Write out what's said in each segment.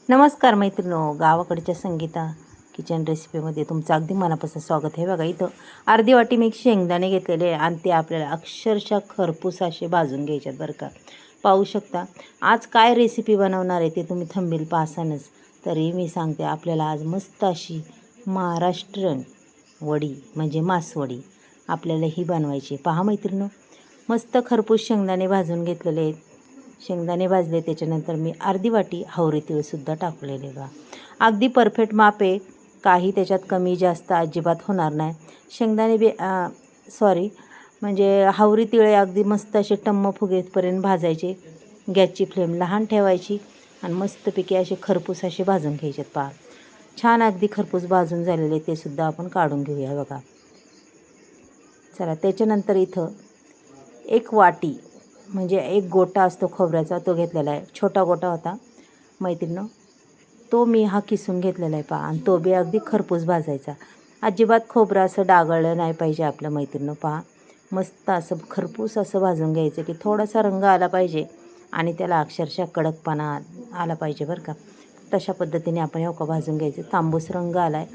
नमस्कार मैत्रिणो, गावाकडच्या संगीता किचन रेसिपीमध्ये तुमचं अगदी मनापासून स्वागत आहे. बघा इथं अर्धी वाटी मी शेंगदाणे घेतलेले आणि ते आपल्याला अक्षरशः खरपूस असे भाजून घ्यायच्यात बरं का. पाहू शकता आज काय रेसिपी बनवणार आहे ते तुम्ही थंबनेल पाहसानच. तरी मी सांगते आपल्याला आज मस्त अशी महाराष्ट्रीयन वडी म्हणजे मासवडी आपल्याला ही बनवायची. पहा मैत्रिणो, मस्त खरपूस शेंगदाणे भाजून घेतलेले आहेत. शेंगदाणे भाजले त्याच्यानंतर मी अर्धी वाटी हावरी तीळसुद्धा टाकलेले बघा. अगदी परफेक्ट माप आहे, काही त्याच्यात कमी जास्त अजिबात होणार नाही. शेंगदाणे म्हणजे हावरी तिळे अगदी मस्त असे टम्म फुगेपर्यंत भाजायचे. गॅसची फ्लेम लहान ठेवायची आणि मस्तपैकी असे खरपूस असे भाजून घ्यायचे. पहा छान अगदी खरपूस भाजून झालेले ते सुद्धा आपण काढून घेऊया बघा. चला त्याच्यानंतर इथं एक वाटी म्हणजे एक गोटा असतो खोबऱ्याचा तो घेतलेला आहे. छोटा गोटा होता मैत्रिणीनं, तो मी हा किसून घेतलेला आहे पहा. आणि तो बी अगदी खरपूस भाजायचा. अजिबात खोबरं असं डागळलं नाही पाहिजे आपलं मैत्रिणीनं. पहा मस्त असं खरपूस असं भाजून घ्यायचं की थोडासा रंग आला पाहिजे आणि त्याला अक्षरशः कडकपणा आला पाहिजे बरं का. तशा पद्धतीने आपण हे भाजून घ्यायचं. तांबूस रंग आला आहे.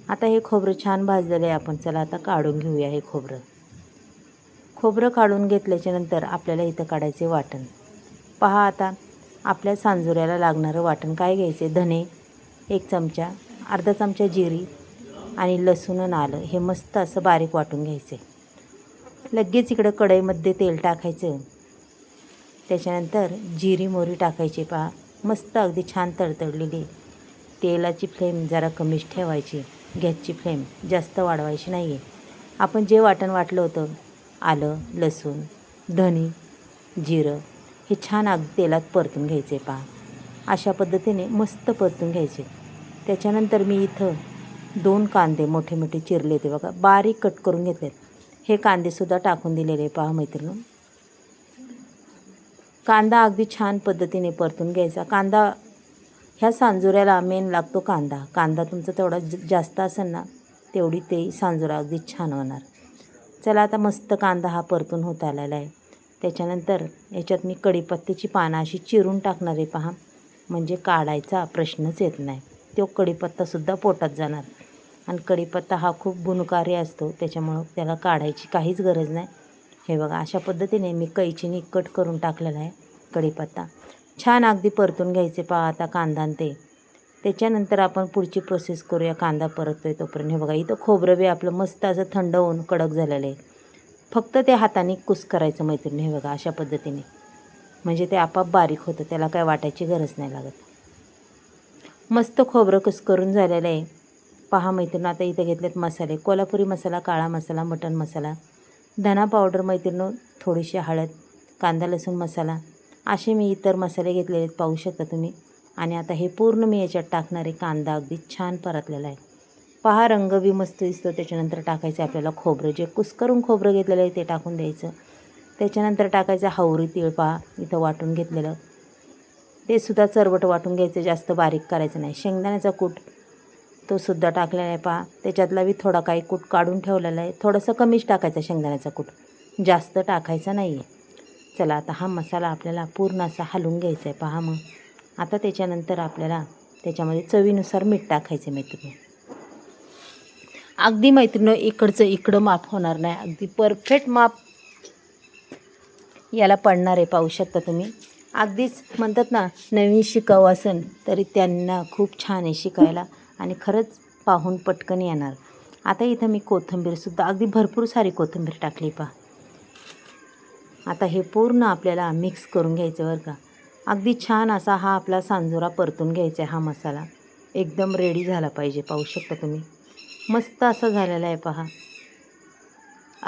आता हे खोबरं छान भाजलेलं आहे आपण. चला आता काढून घेऊया हे खोबरं. खोबरं काढून घेतल्याच्यानंतर आपल्याला इथं काढायचे वाटण. पहा आता आपल्या सांजुऱ्याला लागणारं वाटण काय घ्यायचे. धने 1 चमचा, अर्धा चमचा जिरी आणि लसूण आणि आलं हे मस्त असं बारीक वाटून घ्यायचे. लगेच इकडं कढईमध्ये तेल टाकायचं. त्याच्यानंतर जिरी मोहरी टाकायची. पहा मस्त अगदी छान तडतडलेली. तेलाची फ्लेम जरा कमीच ठेवायची. गॅसची फ्लेम जास्त वाढवायची नाही आहे. आपण जे वाटण वाटलं होतं आलं लसूण धनी जिरं हे छान अगदी तेलात परतून घ्यायचे. पहा अशा पद्धतीने मस्त परतून घ्यायचे. त्याच्यानंतर मी इथं 2 कांदे मोठे मोठे चिरले होते बघा, बारीक कट करून घेतलेत. हे कांदेसुद्धा टाकून दिलेले. पहा मैत्रिणी, कांदा अगदी छान पद्धतीने परतून घ्यायचा. कांदा ह्या सांजुऱ्याला मेन लागतो कांदा. कांदा तुमचा तेवढा जास्त असेल ना तेवढी ते सांजुरा अगदी छान होणार. चला आता मस्त कांदा हा परतून होत आलेला आहे. त्याच्यानंतर याच्यात मी कढीपत्त्याची पानं अशी चिरून टाकणार आहे. पहा म्हणजे काढायचा प्रश्नच येत नाही. तो कढीपत्तासुद्धा पोटात जाणार. आणि कढीपत्ता हा खूप गुणकारी असतो त्याच्यामुळं त्याला काढायची काहीच गरज नाही. हे बघा अशा पद्धतीने मी कैचीने कट करून टाकलेला आहे कढीपत्ता. छान अगदी परतून घ्यायचे. पहा आता कांदा ते. त्याच्यानंतर आपण पुढची प्रोसेस करूया. कांदा परततोय तोपर्यंत हे बघा इथं खोबरं बी आपलं मस्त असं थंड होऊन कडक झालेलं आहे. फक्त ते हाताने कुस करायचं मैत्रिणी. हे बघा अशा पद्धतीने म्हणजे ते आपाप बारीक होतं, त्याला काय वाटायची गरज नाही लागत. मस्त खोबरं कुस करून झालेलं आहे. पहा मैत्रिणी, आता इथं घेतलेत मसाले. कोल्हापुरी मसाला, काळा मसाला, मटण मसाला, धना पावडर मैत्रिणी, थोडीशी हळद, कांदा लसूण मसाला असे मी इतर मसाले घेतलेले आहेत. पाहू शकता तुम्ही. आणि आता हे पूर्ण मी याच्यात टाकणारे. कांदा अगदी छान परतलेला आहे. पहा रंग बी मस्त दिसतो. त्याच्यानंतर टाकायचं आपल्याला खोबरं, जे कुस्करून खोबरं घेतलेलं आहे ते टाकून द्यायचं. त्याच्यानंतर टाकायचं हावरी तीळ. पहा इथं वाटून घेतलेलं ते सुद्धा चरबट वाटून घ्यायचं, जास्त बारीक करायचं नाही. शेंगदाण्याचा कूट तो सुद्धा टाकलेला आहे. पहा त्याच्यातला बी थोडा काही कूट काढून ठेवलेला आहे. थोडंसं कमीच टाकायचं शेंगदाण्याचा कूट, जास्त टाकायचा नाही आहे. चला आता हा मसाला आपल्याला पूर्ण असा हलवून घ्यायचा आहे. पहा मग आता त्याच्यानंतर आपल्याला त्याच्यामध्ये चवीनुसार मीठ टाकायचं मैत्रिणी. अगदी मैत्रिणी इकडचं इकडं माप होणार नाही, अगदी परफेक्ट माप याला पडणार आहे. पाहू शकता तुम्ही. अगदीच म्हणतात ना नवीन शिकावं असेल तरी त्यांना खूप छान आहे शिकायला आणि खरंच पाहून पटकन येणार. आता इथं मी कोथिंबीरसुद्धा अगदी भरपूर सारी कोथिंबीर टाकली. पहा आता हे पूर्ण आपल्याला मिक्स करून घ्यायचं बरं का. अगदी छान असा हा आपला सांजोरा परतून घ्यायचा आहे. हा मसाला एकदम रेडी झाला पाहिजे. पाहू शकता तुम्ही मस्त असं झालेलं आहे. पहा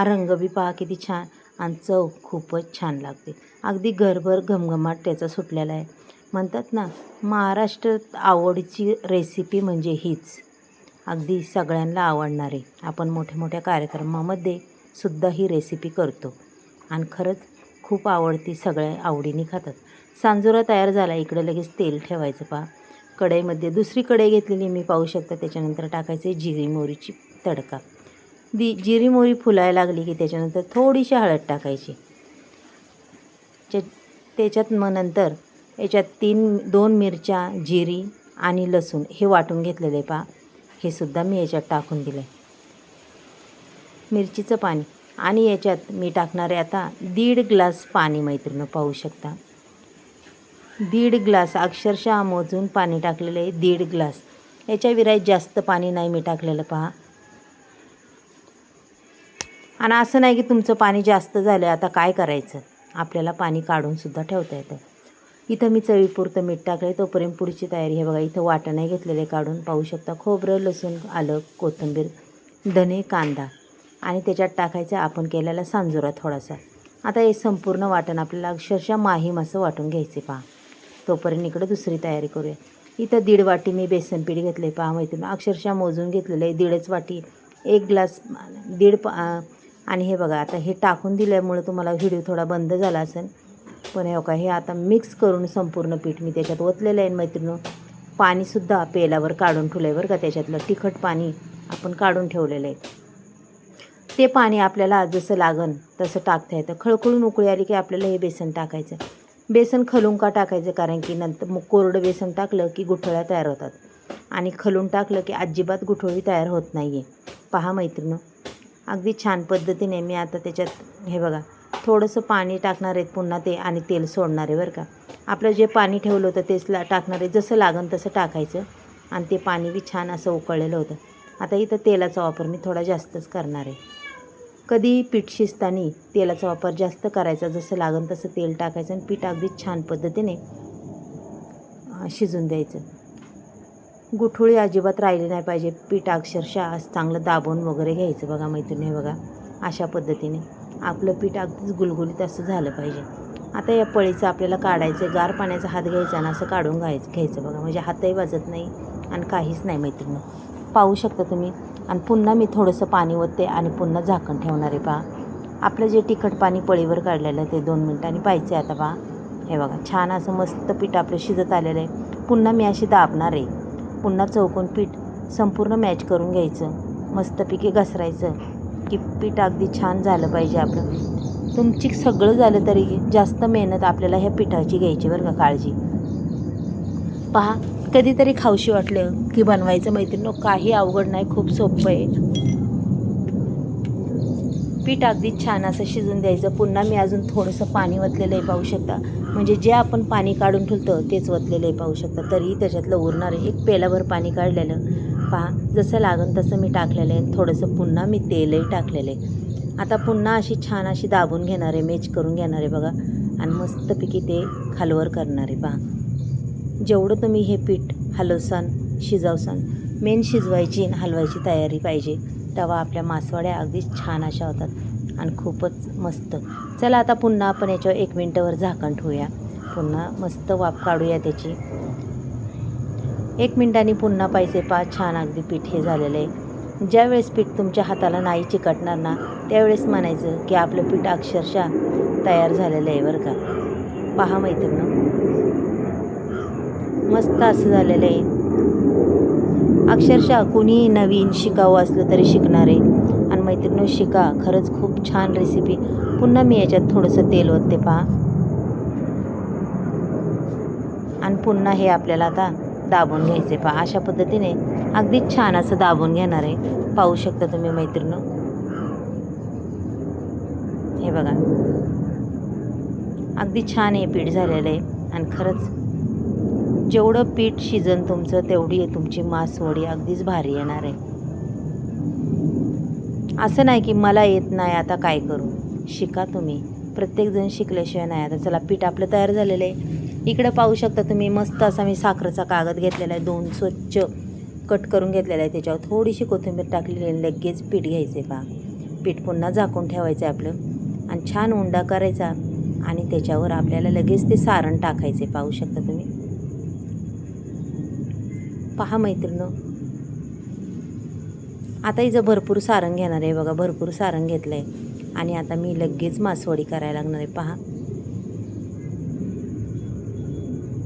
रंग बी पहा किती छान आणि चव खूपच छान लागते. अगदी घरभर घमघमाट त्याचा सुटलेला आहे. म्हणतात ना महाराष्ट्रात आवडीची रेसिपी म्हणजे हीच. अगदी सगळ्यांना आवडणारे. आपण मोठ्या मोठ्या कार्यक्रमामध्ये सुद्धा ही रेसिपी करतो आणि खरंच खूप आवडती, सगळ्या आवडीने खातात. सांजोरा तयार झाला. इकडे लगेच तेल ठेवायचं. पहा कढईमध्ये दुसरी कढई घेतलेली मी. पाहू शकता. त्याच्यानंतर टाकायचे जिरी मोहरीची तडका. जिरी मोहरी फुलायला लागली की त्याच्यानंतर थोडीशी हळद टाकायची. त्याच्यात मग नंतर याच्यात 2 मिरच्या, जिरी आणि लसूण हे वाटून घेतलेलं आहे पहा. हे सुद्धा मी याच्यात टाकून दिलं आहे. मिरचीचं पाणी आणि याच्यात मी टाकणार आहे आता 1.5 ग्लास पाणी. मैत्रिणी पाहू शकता 1.5 ग्लास अक्षरशः मोजून पाणी टाकलेलं आहे. 1.5 ग्लास. याच्या विराईत जास्त पाणी नाही मी टाकलेलं पहा. आणि असं नाही की तुमचं पाणी जास्त झालं आता काय करायचं, आपल्याला पाणी काढूनसुद्धा ठेवता येतं. इथं मी चवीपुरतं मीठ टाकलं आहे. तोपर्यंत पुढची तयारी हे बघा. इथं वाटण नाही घेतलेले काढून पाहू शकता. खोबरं, लसूण, आलं, कोथिंबीर, धने, कांदा आणि त्याच्यात टाकायचं आपण केलेला सांजुरा थोडासा. आता हे संपूर्ण वाटण आपल्याला अक्षरशः माहीम असं वाटून घ्यायचे पहा. तोपर्यंत इकडे दुसरी तयारी करूया. इथं 1.5 वाटी मी बेसन पीठ घेतलं आहे पहा. मैत्रिणी अक्षरशः मोजून घेतलेलं आहे. 1.5 वाटी 1 ग्लास 1.5 आणि हे बघा. आता हे टाकून दिल्यामुळे तुम्हाला व्हिडिओ थोडा बंद झाला असेल, पण हे बघा हे आता मिक्स करून संपूर्ण पीठ मी त्याच्यात ओतलेलं आहे. मैत्रिणी पाणीसुद्धा पेलावर काढून ठेवलं आहे बरं का. त्याच्यातलं तिखट पाणी आपण काढून ठेवलेलं आहे. ते पाणी आपल्याला जसं लागन तसं टाकता येतं. खळखळून उकळी आली की आपल्याला हे बेसन टाकायचं. बेसन खलून का टाकायचं, कारण की नंतर मग कोरडं बेसन टाकलं की गुठळ्या तयार होतात आणि खलून टाकलं की अजिबात गुठळी तयार होत नाही आहे. पहा मैत्रिणी अगदी छान पद्धतीने मी आता त्याच्यात हे बघा थोडंसं पाणी टाकणार आहेत पुन्हा ते आणि तेल सोडणार आहे बरं का. आपलं जे पाणी ठेवलं होतं तेच टाकणार आहे. जसं लागन तसं टाकायचं आणि ते पाणी बी छान असं उकळलेलं होतं. आता इथं तेलाचा वापर मी थोडा जास्तच करणार आहे. कधी पीठ शिजताना तेलाचा वापर जास्त करायचा. जसं लागन तसं तेल टाकायचं आणि पीठ अगदी छान पद्धतीने शिजून द्यायचं. गुठळी अजिबात राहिली नाही पाहिजे. पीठ अक्षरशः चांगलं दाबून वगैरे घ्यायचं बघा मैत्रिणी. बघा अशा पद्धतीने आपलं पीठ अगदीच गुलगुलीत असं झालं पाहिजे. आता या पळीचं आपल्याला काढायचं. गार पाण्याचा हात घ्यायचा आणि असं काढून घ्यायचं बघा. म्हणजे हातही वाजत नाही आणि काहीच नाही मैत्रिणी. पाहू शकता तुम्ही. आणि पुन्हा मी थोडंसं पाणी ओतते आणि पुन्हा झाकण ठेवणार आहे पहा. आपलं जे तिखट पाणी पळीवर काढलेलं ते 2 मिनिटांनी पाहायचं आहे आता पहा. हे बघा छान असं मस्त पीठ आपलं शिजत आलेलं आहे. पुन्हा मी अशी दाबणार आहे. पुन्हा चौकोन पीठ संपूर्ण मॅच करून घ्यायचं. मस्तपैकी घसरायचं की पीठ अगदी छान झालं पाहिजे आपलं. तुमची सगळं झालं तरी जास्त मेहनत आपल्याला ह्या पिठाची घ्यायची बरं का. काळजी पहा. कधीतरी खाऊशी वाटलं की बनवायचं मैत्रिणी. काही अवघड नाही, खूप सोपं आहे. पीठ अगदी छान असं शिजून द्यायचं. पुन्हा मी अजून थोडंसं पाणी ओतलेलं आहे पाहू शकता. म्हणजे जे आपण पाणी काढून ठेवतं तेच ओतलेलं आहे पाहू शकता. तरीही त्याच्यातलं उरणार आहे. 1 पेल्याभर पाणी काढलेलं पहा. जसं लागन तसं मी टाकलेलं आहे. थोडंसं पुन्हा मी तेलही टाकलेलं आहे. आता पुन्हा अशी छान अशी दाबून घेणार आहे, मॅच करून घेणार आहे बघा. आणि मस्तपैकी ते खालवर करणार आहे पहा. जेवढं तुम्ही हे पीठ हलवसान शिजवसान मेन शिजवायची आणि हलवायची तयारी पाहिजे, तेव्हा आपल्या मासवड्या अगदीच छान अशा होतात आणि खूपच मस्त. चला आता पुन्हा आपण याच्यावर 1 मिनटावर झाकण ठेवूया. पुन्हा मस्त वाफ काढूया त्याची. 1 मिनटाने पुन्हा पाहिजे पहा. छान अगदी पीठ हे झालेलं आहे. ज्यावेळेस पीठ तुमच्या हाताला नाही चिकटणार ना त्यावेळेस म्हणायचं की आपलं पीठ अक्षरशः तयार झालेलं आहे बरं का. पहा मैत्रिणी मस्त असं झालेलं आहे. अक्षरशः कुणी नवीन शिकावं असलं तरी शिकणार आहे. आणि मैत्रिणी शिका, खरंच खूप छान रेसिपी. पुन्हा मी याच्यात थोडंसं तेल ओतते पहा. आणि पुन्हा हे आपल्याला आता दाबून घ्यायचे पहा. अशा पद्धतीने अगदी छान असं दाबून घेणार आहे. पाहू शकता तुम्ही मैत्रिणी. हे बघा अगदी छान हे पीठ झालेलं आहे. आणि खरंच जेवढं पीठ शिजन तुमचं तेवढी तुमची मासवडी अगदीच भारी येणार आहे. असं नाही की मला येत नाही आता काय करू. शिका तुम्ही. प्रत्येकजण शिकल्याशिवाय नाही. आता चला पीठ आपलं तयार झालेलं आहे. इकडे पाहू शकता तुम्ही मस्त असा मी साखरेचा कागद घेतलेला आहे. 2 स्वच्छ कट करून घेतलेला आहे. त्याच्यावर थोडीशी कोथिंबीर टाकलेली आहे. लगेच पीठ घ्यायचं आहे पहा. पीठ पुन्हा झाकून ठेवायचं आहे आपलं आणि छान उंडा करायचा आणि त्याच्यावर आपल्याला लगेच ते सारण टाकायचे. पाहू शकता तुम्ही. पहा मैत्रिणी आता हिचं भरपूर सारण घेणार आहे बघा. भरपूर सारण घेतलं आहे आणि आता मी लगेच मासवडी करायला लागणार आहे पहा.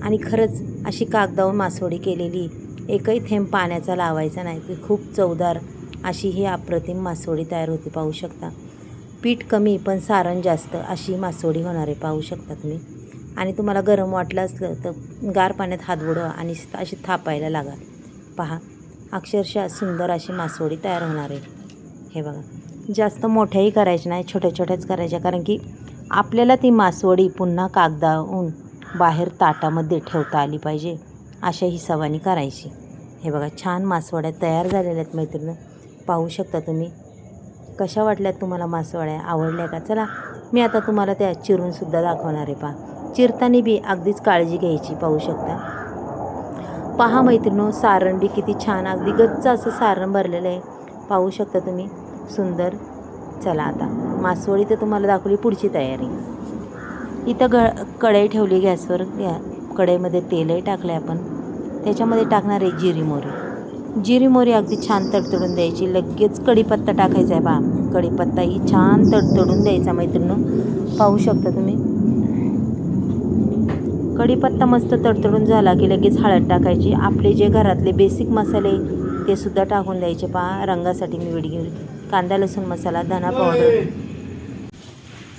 आणि खरंच अशी कागदावर मासवडी केलेली एकही थेंब पाण्याचा लावायचा नाही की खूप चवदार अशी ही अप्रतिम मासवडी तयार होते. पाहू शकता. पीठ कमी पण सारण जास्त अशी मासवडी होणार आहे. पाहू शकता तुम्ही. आणि तुम्हाला गरम वाटलं असलं तर गार पाण्यात हात बुडवा आणि अशी थापायला लागा. पहा, अक्षरशः सुंदर अशी मासवडी तयार होणार आहे. हे बघा, जास्त मोठ्याही करायच्या नाही, छोट्या छोट्याच करायच्या, कारण की आपल्याला ती मासवडी पुन्हा कागदावरून बाहेर ताटामध्ये ठेवता आली पाहिजे, अशा हिशोबाने करायची. हे बघा, छान मासवड्या तयार झालेल्या आहेत मैत्रिणी. पाहू शकता तुम्ही. कशा वाटल्यात तुम्हाला मासवड्या? आवडल्या का? चला, मी आता तुम्हाला त्या चिरूनसुद्धा दाखवणार आहे. पहा, चिरताना बी अगदीच काळजी घ्यायची. पाहू शकता. पहा मैत्रिणो, सारण बी किती छान, अगदी गच्च असं सारण भरलेलं आहे. पाहू शकता तुम्ही, सुंदर. चला, आता मासवडी तर तुम्हाला दाखवली, पुढची तयारी. इथं कढई ठेवली गॅसवर. कढईमध्ये तेलही टाकलं आहे आपण. त्याच्यामध्ये टाकणार आहे जिरी मोहरी. जिरी मोहरी अगदी छान तडतडून द्यायची. लगेच कढीपत्ता टाकायचा आहे. पहा, कढीपत्ताही छान तडतडून द्यायचा मैत्रिणो. पाहू शकता तुम्ही. कढीपत्ता मस्त तडतडून झाला की लगेच हळद टाकायची. आपले जे घरातले बेसिक मसाले ते सुद्धा टाकून द्यायचे. पहा, रंगासाठी मी वेगळी कांदा लसूण मसाला, धना पावडर,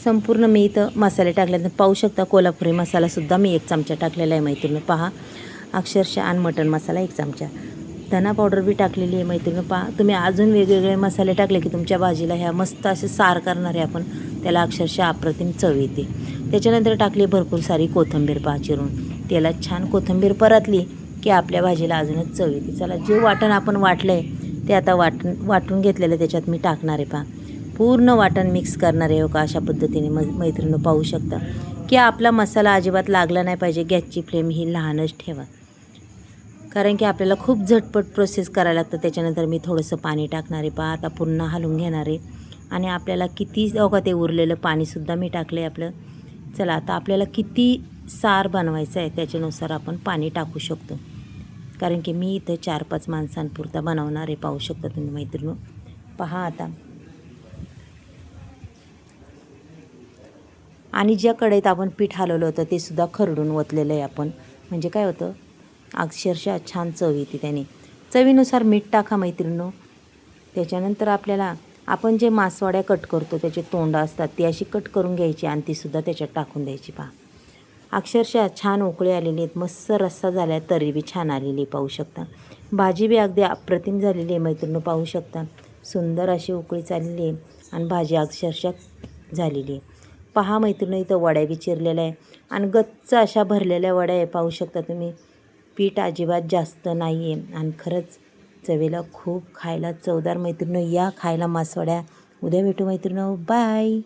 संपूर्ण मी इथं मसाले टाकले. पाहू शकता, कोल्हापुरी मसालासुद्धा मी 1 चमचा टाकलेला आहे मैत्रिणी. पहा, अक्षरशः. आणि मटण मसाला 1 चमचा, धना पावडर बी टाकलेली आहे मैत्रिणी. पहा, तुम्ही अजून वेगवेगळे मसाले टाकले की तुमच्या भाजीला ह्या मस्त असे सार करणार आहे आपण, त्याला अक्षरशः अप्रतिम चव येते. त्याच्यानंतर टाकली भरपूर सारी कोथिंबीर. पहा, चिरून तेलात छान कोथिंबीर परतली की आपल्या भाजीला अजूनच चव येते. चला, जे वाटण आपण वाटलं आहे ते आता वाटून घेतलेलं त्याच्यात मी टाकणार आहे. पहा, पूर्ण वाटण मिक्स करणार आहे. का अशा पद्धतीने मैत्रिणी पाहू शकता की आपला मसाला अजिबात लागला नाही पाहिजे. गॅसची फ्लेम ही लहानच ठेवा, कारण की आपल्याला खूप झटपट प्रोसेस करायला लागतं. त्याच्यानंतर मी थोडंसं पाणी टाकणार आहे. पहा, आता पुन्हा हलवून घेणार आहे. आणि आपल्याला किती ते उरलेलं पाणीसुद्धा मी टाकलं आहे आपलं. चला, आता आपल्याला किती सार बनवायचं आहे त्याच्यानुसार आपण पाणी टाकू शकतो, कारण की मी इथं 4-5 माणसांपुरता बनवणार आहे. पाहू शकता तुम्ही मैत्रिणी. पहा आता. आणि ज्या कढईत आपण पीठ हलवलं होतं ते सुद्धा खरडून ओतलेलं आहे आपण. म्हणजे काय होतं, अक्षरशः छान चव येते त्याने. चवीनुसार मीठ टाका मैत्रिणींनो. त्याच्यानंतर आपल्याला आपण जे मासवड्या कट करतो त्याचे तोंड असतात ती अशी कट करून घ्यायची आणि तीसुद्धा त्याच्यात टाकून द्यायची. पहा, अक्षरशः छान उकळी आलेली आहेत. मस्त रस्सा झाला आहे, तरी बी छान आलेली. पाहू शकता. भाजी बी अगदी अप्रतिम झालेली आहे मैत्रिणींनो. पाहू शकता, सुंदर अशी उकळी चाललेली आहे आणि भाजी अक्षरशः झालेली आहे. पहा मैत्रिणी, इथं वड्या बी चिरलेल्या आहे आणि गच्च अशा भरलेल्या वड्या आहे. पाहू शकता तुम्ही. पीठ अजिबात जास्त नाही आहे आणि खरंच चवीला खूप खायला चवदार मैत्रिणी. या खायला मासवड्या. उद्या भेटू मैत्रिणी. बाय.